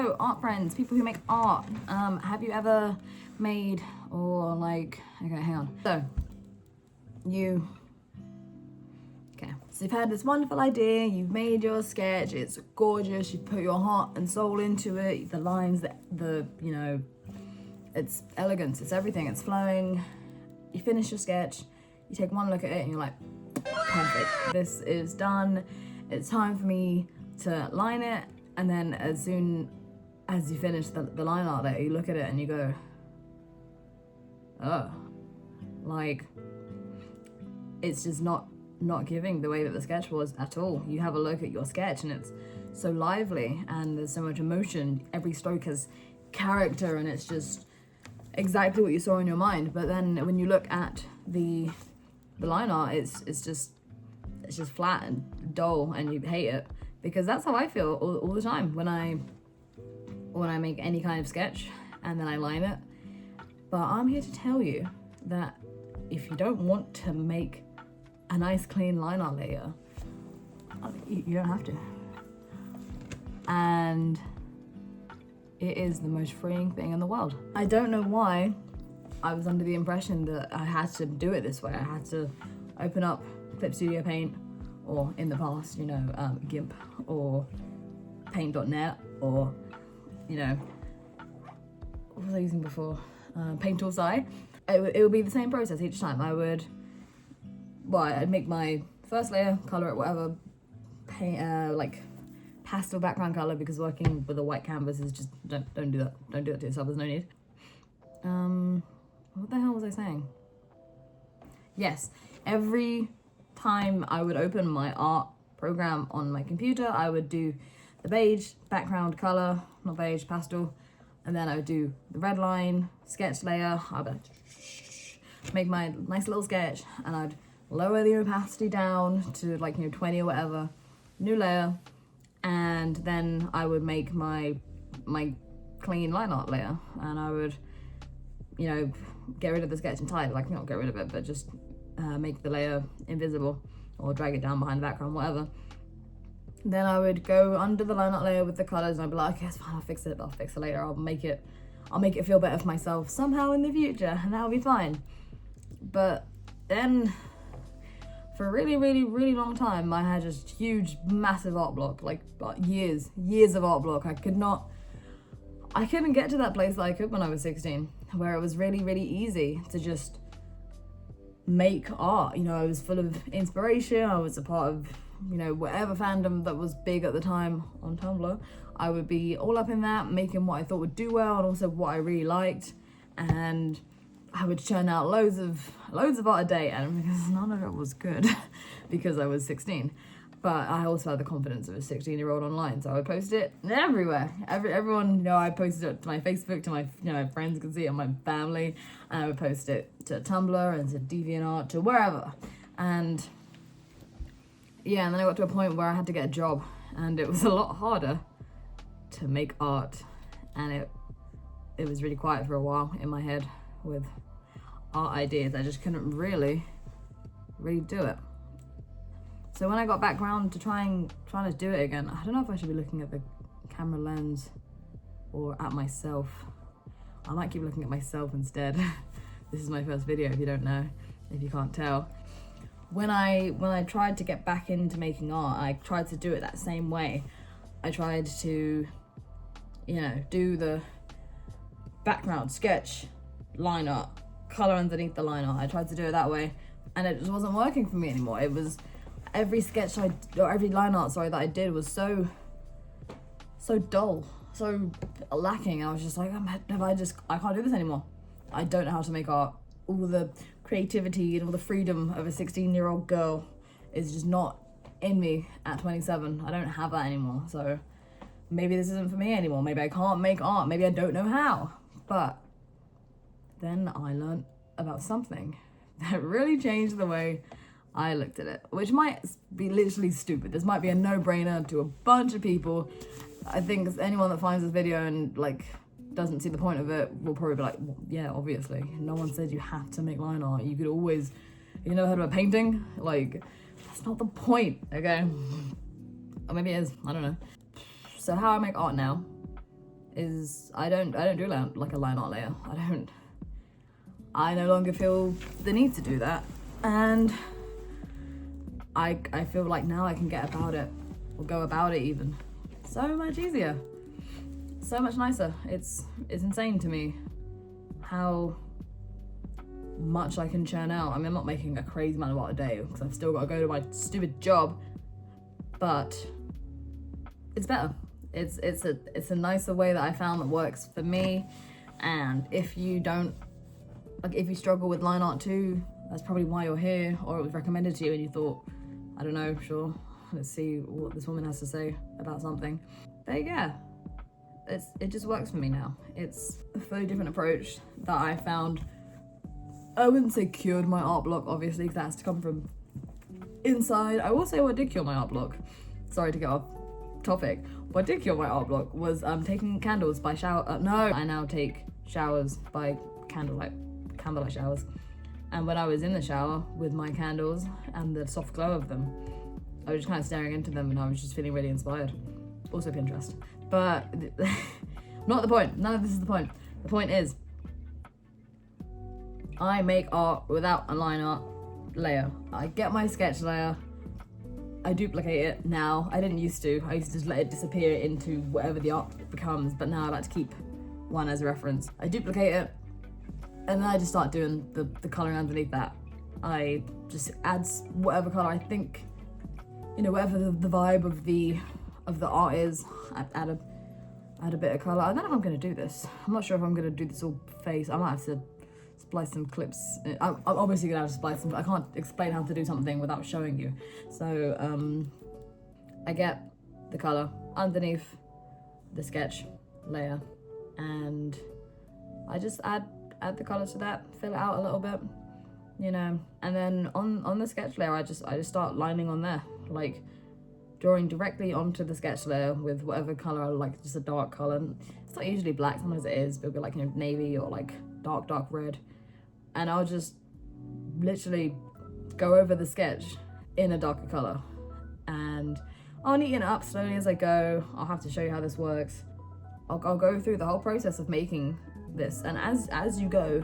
So art friends, people who make art, have you ever made, or like, okay, hang on. So you've had this wonderful idea, you've made your sketch, it's gorgeous, you've put your heart and soul into it, the lines, you know, it's elegance, it's everything, it's flowing. You finish your sketch, you take one look at it and you're like, perfect, this is done, it's time for me to line it. And then as soon as you finish the line art layer, you look at it and you go, oh, like, it's just not giving the way that the sketch was at all. You have a look at your sketch and it's so lively and there's so much emotion. Every stroke has character and it's just exactly what you saw in your mind. But then when you look at the line art, it's just flat and dull and you hate it, because that's how I feel all the time when I make any kind of sketch and then I line it. But I'm here to tell you that if you don't want to make a nice clean line art layer, you don't have to. And it is the most freeing thing in the world. I don't know why I was under the impression that I had to do it this way. I had to open up Clip Studio Paint, or in the past, you know, GIMP or Paint.net, or, you know, what was I using before? Paint Tools I. It would be the same process each time. I'd make my first layer, color it whatever, paint, like pastel background color, because working with a white canvas is just, don't do that. Don't do that to yourself, there's no need. What the hell was I saying? Yes, every time I would open my art program on my computer, I would do the beige background color, not beige, pastel, and then I would do the red line sketch layer. I would make my nice little sketch and I'd lower the opacity down to, like, you know, 20 or whatever, new layer, and then I would make my clean line art layer, and I would, you know, get rid of the sketch entirely, like, not get rid of it, but just make the layer invisible or drag it down behind the background, whatever. Then I would go under the line art layer with the colors and I'd be like, okay, it's fine, I'll fix it later, I'll make it feel better for myself somehow in the future, and that'll be fine. But then for a really, really, really long time, I had just huge, massive art block, like years of art block. I couldn't get to that place that I could when I was 16, where it was really, really easy to just make art. You know, I was full of inspiration. I was a part of, you know, whatever fandom that was big at the time on Tumblr. I would be all up in that, making what I thought would do well and also what I really liked. And I would churn out loads of art a day, and because none of it was good because I was 16. But I also had the confidence of a 16-year-old online, so I would post it everywhere. Everyone, you know, I posted it to my Facebook, to my, you know, my friends could see it, and my family, and I would post it to Tumblr and to DeviantArt, to wherever. And yeah, and then I got to a point where I had to get a job, and it was a lot harder to make art, and it was really quiet for a while in my head with art ideas. I just couldn't really do it. So when I got back around to trying to do it again, I don't know if I should be looking at the camera lens or at myself. I might keep looking at myself instead. This is my first video, if you don't know, if you can't tell. When I tried to get back into making art, I tried to do it that same way. I tried to, you know, do the background sketch, line art, color underneath the line art. I tried to do it that way, and it just wasn't working for me anymore. It was every sketch every line art, sorry, that I did was so dull, so lacking. I was just like, I can't do this anymore. I don't know how to make art. All the creativity and all the freedom of a 16-year-old girl is just not in me at 27. I don't have that anymore. So maybe this isn't for me anymore. Maybe I can't make art. Maybe I don't know how. But then I learned about something that really changed the way I looked at it, which might be literally stupid. This might be a no-brainer to a bunch of people. I think anyone that finds this video and like doesn't see the point of it will probably be like, well, yeah, obviously. No one said you have to make line art. You could always, you never heard of a painting? Like, that's not the point, okay? Or maybe it is, I don't know. So how I make art now is I don't do like a line art layer. I no longer feel the need to do that, and I feel like now I can get about it, or go about it even, so much easier, so much nicer. It's insane to me how much I can churn out. I mean, I'm not making a crazy amount of art a day because I've still got to go to my stupid job, but it's better. It's a nicer way that I found that works for me. And if you don't, like, if you struggle with line art too, that's probably why you're here, or it was recommended to you and you thought, I don't know, sure, let's see what this woman has to say about something. But yeah, it just works for me now. It's a fully different approach that I found. I wouldn't say cured my art block, obviously, because that has to come from inside. I will say what did cure my art block. Sorry to get off topic. What did cure my art block was taking candles by shower. No, I now take showers by candlelight showers. And when I was in the shower with my candles and the soft glow of them, I was just kind of staring into them and I was just feeling really inspired. Also Pinterest. But not the point. None of this is the point. The point is, I make art without a line art layer. I get my sketch layer, I duplicate it now. I didn't used to. I used to just let it disappear into whatever the art becomes, but now I like to keep one as a reference. I duplicate it, and then I just start doing the colouring underneath that. I just add whatever colour I think, whatever the vibe of the art is. I add a bit of colour. I don't know if I'm going to do this. I'm not sure if I'm going to do this all face. I might have to splice some clips. I'm obviously gonna have to splice them. I can't explain how to do something without showing you. So I get the color underneath the sketch layer, and I just add the color to that, fill it out a little bit, and then on the sketch layer, I just start lining on there, like drawing directly onto the sketch layer with whatever color I like, just a dark color. It's not usually black, sometimes it is, but it'll be like navy or like dark red. And I'll just literally go over the sketch in a darker color, and I'll neaten it up slowly as I go. I'll have to show you how this works. I'll go through the whole process of making this, and as you go,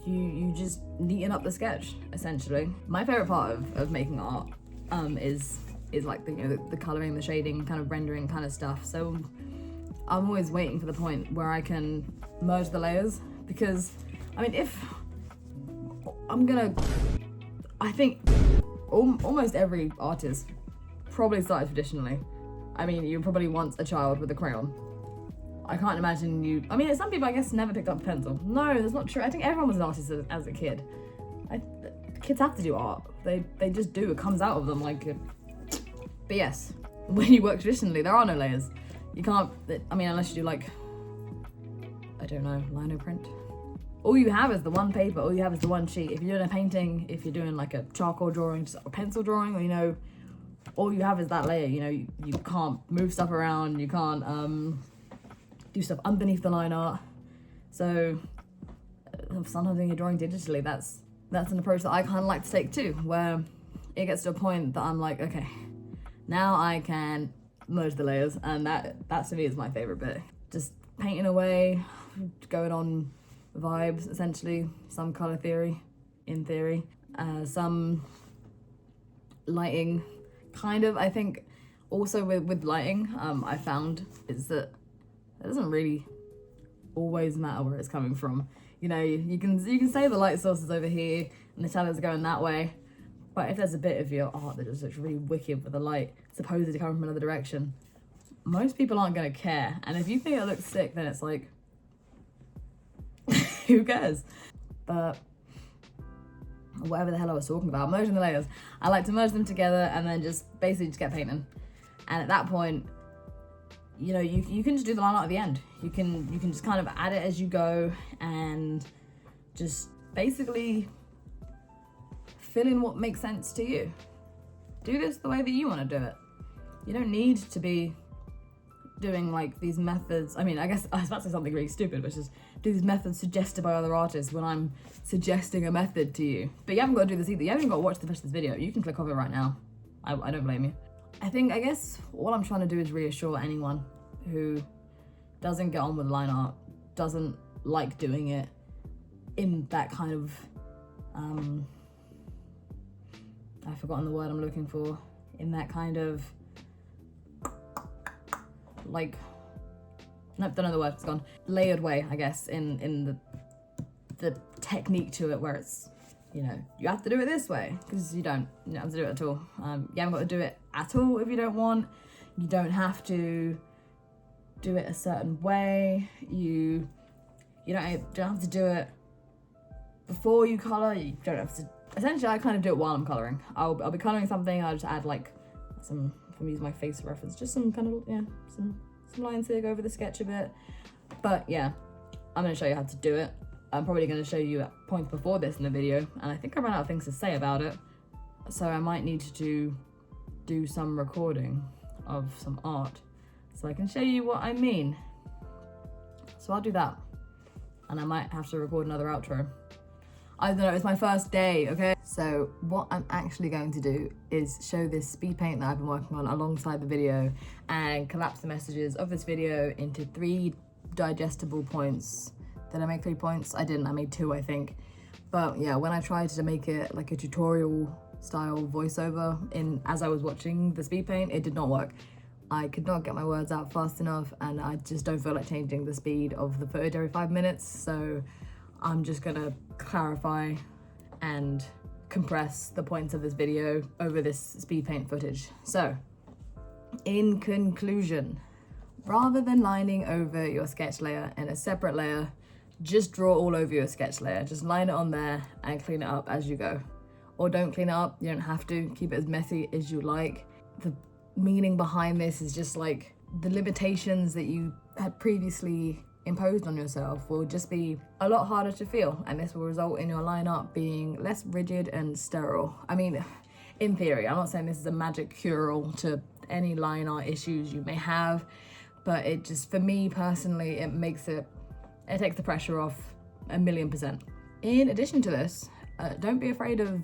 you just neaten up the sketch, essentially. My favorite part of making art is like the coloring, the shading, kind of rendering kind of stuff. So I'm always waiting for the point where I can merge the layers, because I mean, I think almost every artist probably started traditionally. I mean, you probably once a child with a crayon. I can't imagine some people, I guess, never picked up a pencil. No, that's not true. I think everyone was an artist as a kid. Kids have to do art. They just do. It comes out of them like. But yes, when you work traditionally, there are no layers. You can't. Unless you do like, I don't know, lino print. All you have is the one paper. All you have is the one sheet. If you're doing a painting, if you're doing like a charcoal drawing, just a pencil drawing, or all you have is that layer. You can't move stuff around. You can't do stuff underneath the line art. So sometimes when you're drawing digitally, that's an approach that I kind of like to take too, where it gets to a point that I'm like, okay, now I can merge the layers, and that to me is my favorite bit. Just painting away, going on vibes, essentially, some color theory, in theory, some lighting, kind of. I think also with lighting, I found is that it doesn't really always matter where it's coming from. You can say the light source is over here and the shadows are going that way, but if there's a bit of your art that just looks really wicked with the light supposedly coming from another direction, most people aren't going to care. And if you think it looks sick, then it's like, who cares? But whatever the hell I was talking about, merging the layers. I like to merge them together and then just get painting. And at that point, you can just do the line art at the end. You can just kind of add it as you go and just basically fill in what makes sense to you. Do this the way that you want to do it. You don't need to be doing like these methods. I mean, I guess I was about to say something really stupid, which is do these methods suggested by other artists when I'm suggesting a method to you. But you haven't got to do this either. You haven't got to watch the rest of this video. You can click off it right now. I don't blame you. I guess all I'm trying to do is reassure anyone who doesn't get on with line art, doesn't like doing it in that kind of, I've forgotten the word I'm looking for, in that kind of, like, nope, don't know the word, it's gone. Layered way, I guess, in the technique to it, where it's, you know, you have to do it this way, because you don't have to do it at all. You haven't got to do it at all if you don't want. You don't have to do it a certain way. You don't have to do it before you color. You don't have to. Essentially, I kind of do it while I'm coloring. I'll be coloring something. I'll just add like some, if I'm using my face reference, just some kind of, yeah, some lines here, go over the sketch a bit. But yeah, I'm gonna show you how to do it. I'm probably gonna show you points before this in the video, and I think I ran out of things to say about it. So I might need to do some recording of some art so I can show you what I mean. So I'll do that. And I might have to record another outro. I don't know, it's my first day, okay? So what I'm actually going to do is show this speed paint that I've been working on alongside the video and collapse the messages of this video into 3 digestible points. Did I make 3 points? I didn't, I made 2, I think. But yeah, when I tried to make it like a tutorial style voiceover as I was watching the speed paint, it did not work. I could not get my words out fast enough, and I just don't feel like changing the speed of the footage every 5 minutes, so I'm just gonna clarify and compress the points of this video over this speed paint footage. So, in conclusion, rather than lining over your sketch layer in a separate layer, just draw all over your sketch layer. Just line it on there and clean it up as you go. Or don't clean it up, you don't have to. Keep it as messy as you like. The meaning behind this is just like the limitations that you had previously imposed on yourself will just be a lot harder to feel, and this will result in your line art being less rigid and sterile. I mean, in theory, I'm not saying this is a magic cure-all to any line art issues you may have, but it just, for me personally, it takes the pressure off 1,000,000%. In addition to this, don't be afraid of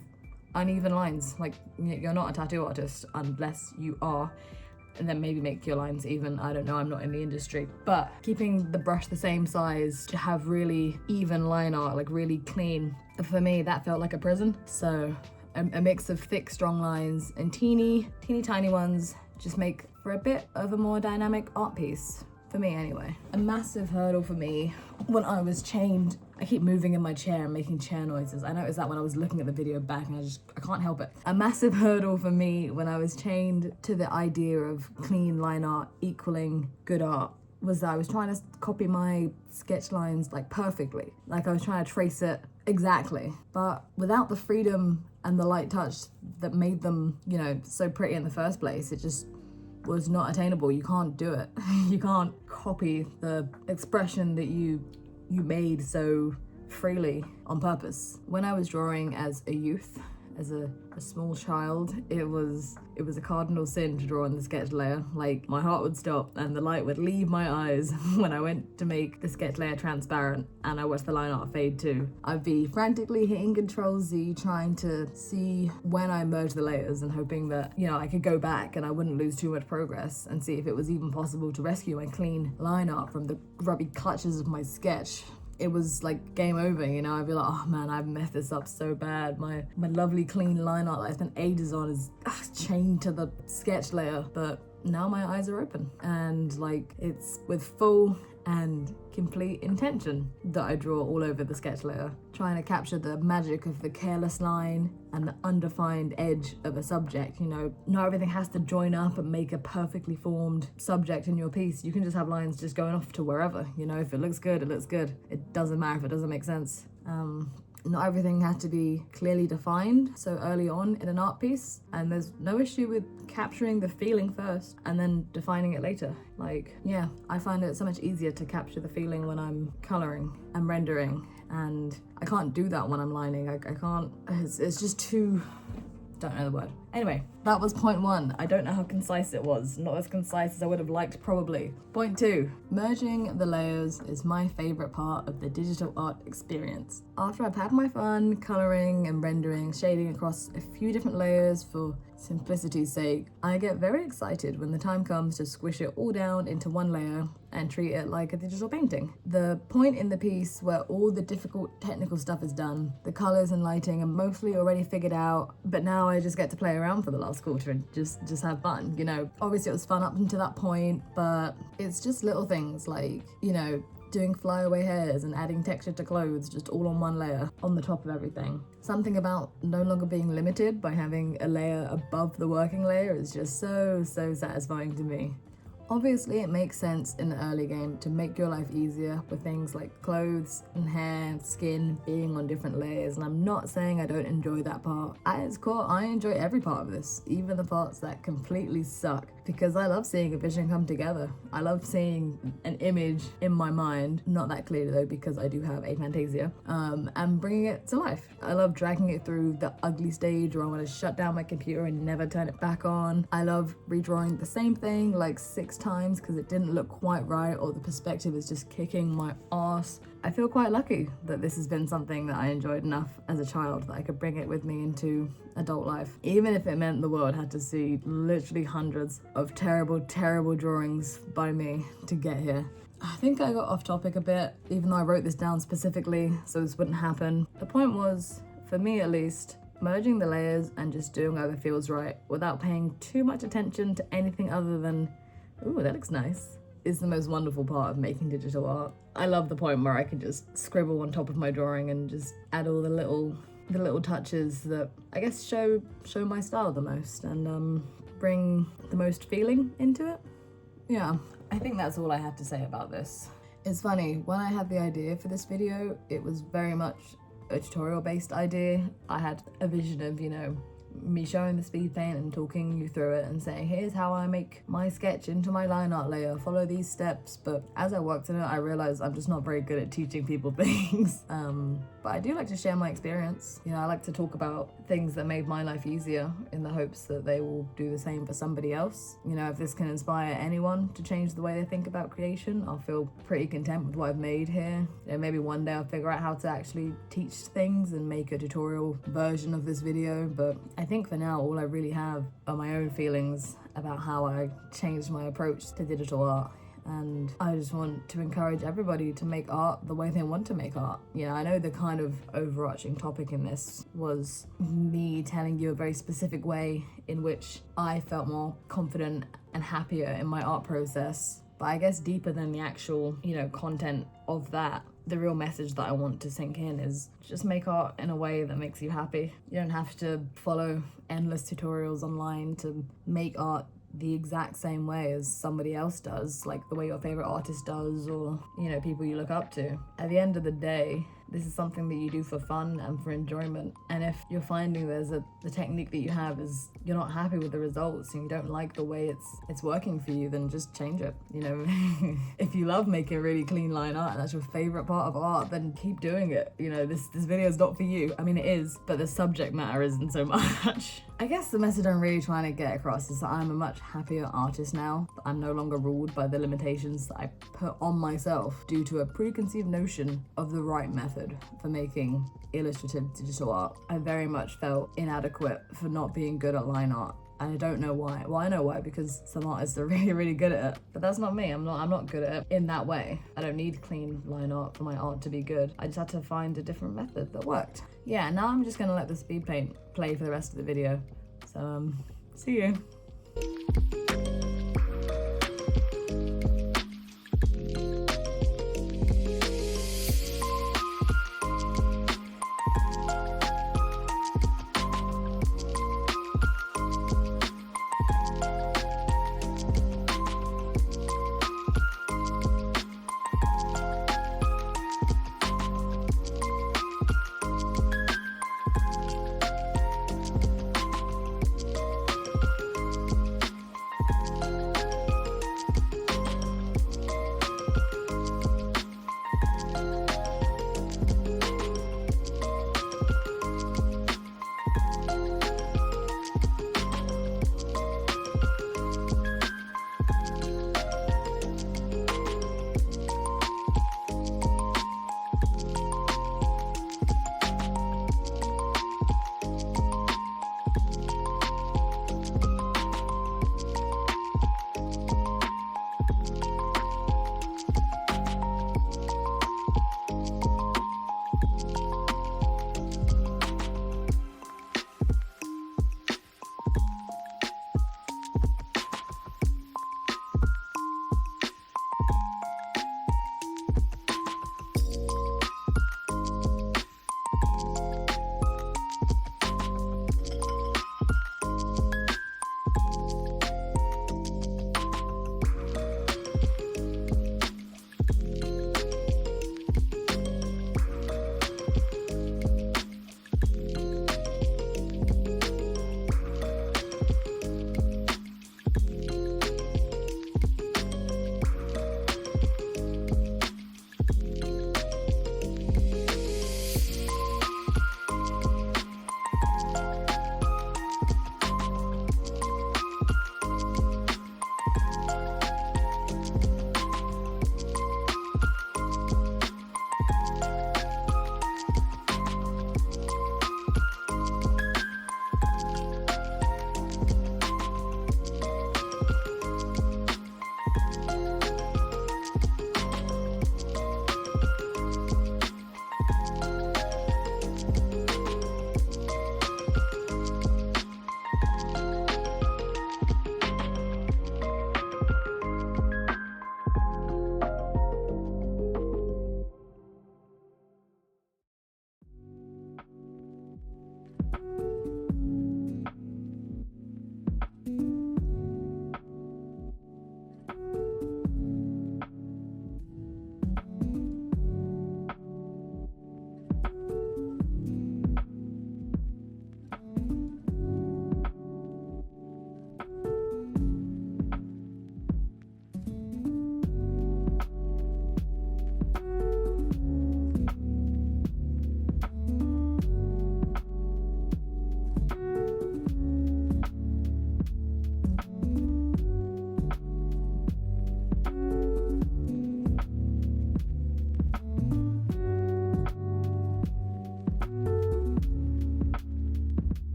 uneven lines. Like, you're not a tattoo artist unless you are, and then maybe make your lines even. I don't know, I'm not in the industry. But keeping the brush the same size to have really even line art, like really clean, for me, that felt like a prison. So a mix of thick, strong lines and teeny tiny ones just make for a bit of a more dynamic art piece. For me anyway. A massive hurdle for me when I was chained, I keep moving in my chair and making chair noises. I noticed that when I was looking at the video back, and I can't help it. A massive hurdle for me when I was chained to the idea of clean line art equaling good art was that I was trying to copy my sketch lines like perfectly. Like I was trying to trace it exactly, but without the freedom and the light touch that made them, you know, so pretty in the first place, it just was not attainable. You can't do it. You can't copy the expression that you made so freely on purpose. When I was drawing as a youth, as a small child, it was a cardinal sin to draw on the sketch layer. Like, my heart would stop and the light would leave my eyes when I went to make the sketch layer transparent and I watched the line art fade too. I'd be frantically hitting Control-Z, trying to see when I merged the layers and hoping that, you know, I could go back and I wouldn't lose too much progress and see if it was even possible to rescue my clean line art from the grubby clutches of my sketch. It was like game over, you know. I'd be like, oh man, I've messed this up so bad. My lovely clean line art that I spent ages on is chained to the sketch layer. But now my eyes are open, and like, it's with full and complete intention that I draw all over the sketch layer, trying to capture the magic of the careless line and the undefined edge of a subject. You know, not everything has to join up and make a perfectly formed subject in your piece. You can just have lines just going off to wherever, you know. If it looks good, it looks good. It doesn't matter if it doesn't make sense. Not everything has to be clearly defined so early on in an art piece, and there's no issue with capturing the feeling first and then defining it later. Like, yeah, I find it so much easier to capture the feeling when I'm coloring and rendering, and I can't do that when I'm lining. I can't, it's just too, don't know the word. Anyway, that was point 1. I don't know how concise it was. Not as concise as I would have liked, probably. Point 2, merging the layers is my favorite part of the digital art experience. After I've had my fun coloring and rendering, shading across a few different layers for simplicity's sake, I get very excited when the time comes to squish it all down into one layer and treat it like a digital painting. The point in the piece where all the difficult technical stuff is done, the colors and lighting are mostly already figured out, but now I just get to play around for the last quarter and just have fun, you know. Obviously it was fun up until that point, but it's just little things like, you know, doing flyaway hairs and adding texture to clothes just all on one layer on the top of everything. Something about no longer being limited by having a layer above the working layer is just so satisfying to me. Obviously, it makes sense in the early game to make your life easier with things like clothes and hair and skin being on different layers, and I'm not saying I don't enjoy that part. At its core, I enjoy every part of this, even the parts that completely suck, because I love seeing a vision come together. I love seeing an image in my mind, not that clearly though because I do have aphantasia, and bringing it to life. I love dragging it through the ugly stage where I want to shut down my computer and never turn it back on. I love redrawing the same thing like 6 times because it didn't look quite right or the perspective is just kicking my ass. I feel quite lucky that this has been something that I enjoyed enough as a child that I could bring it with me into adult life, even if it meant the world had to see literally hundreds of terrible drawings by me to get here. I think I got off topic a bit, even though I wrote this down specifically so this wouldn't happen. The point was, for me at least, merging the layers and just doing whatever feels right without paying too much attention to anything other than, ooh, that looks nice, is the most wonderful part of making digital art. I love the point where I can just scribble on top of my drawing and just add all the little touches that I guess show my style the most and bring the most feeling into it. Yeah, I think that's all I have to say about this. It's funny, when I had the idea for this video, it was very much a tutorial based idea. I had a vision of, you know, me showing the speed paint and talking you through it and saying, here's how I make my sketch into my line art layer, follow these steps. But as I worked in it, I realized I'm just not very good at teaching people things. But I do like to share my experience. You know, I like to talk about things that made my life easier in the hopes that they will do the same for somebody else. You know, if this can inspire anyone to change the way they think about creation, I'll feel pretty content with what I've made here. You know, maybe one day I'll figure out how to actually teach things and make a tutorial version of this video, but I think for now all I really have are my own feelings about how I changed my approach to digital art. And I just want to encourage everybody to make art the way they want to make art. You know, I know the kind of overarching topic in this was me telling you a very specific way in which I felt more confident and happier in my art process. But I guess deeper than the actual, you know, content of that, the real message that I want to sink in is just make art in a way that makes you happy. You don't have to follow endless tutorials online to make art the exact same way as somebody else does, like the way your favorite artist does, or, you know, people you look up to. At the end of the day, this is something that you do for fun and for enjoyment. And if you're finding the technique that you have is you're not happy with the results and you don't like the way it's working for you, then just change it. You know, if you love making really clean line art and that's your favorite part of art, then keep doing it. You know, this video is not for you. I mean, it is, but the subject matter isn't so much. I guess the message I'm really trying to get across is that I'm a much happier artist now. I'm no longer ruled by the limitations that I put on myself due to a preconceived notion of the right method for making illustrative digital art. I very much felt inadequate for not being good at line art. And I don't know why. Well, I know why, because some artists are really good at it. But that's not me. I'm not good at it in that way. I don't need clean line art for my art to be good. I just had to find a different method that worked. Yeah, now I'm just gonna let the speed paint play for the rest of the video. So, see you.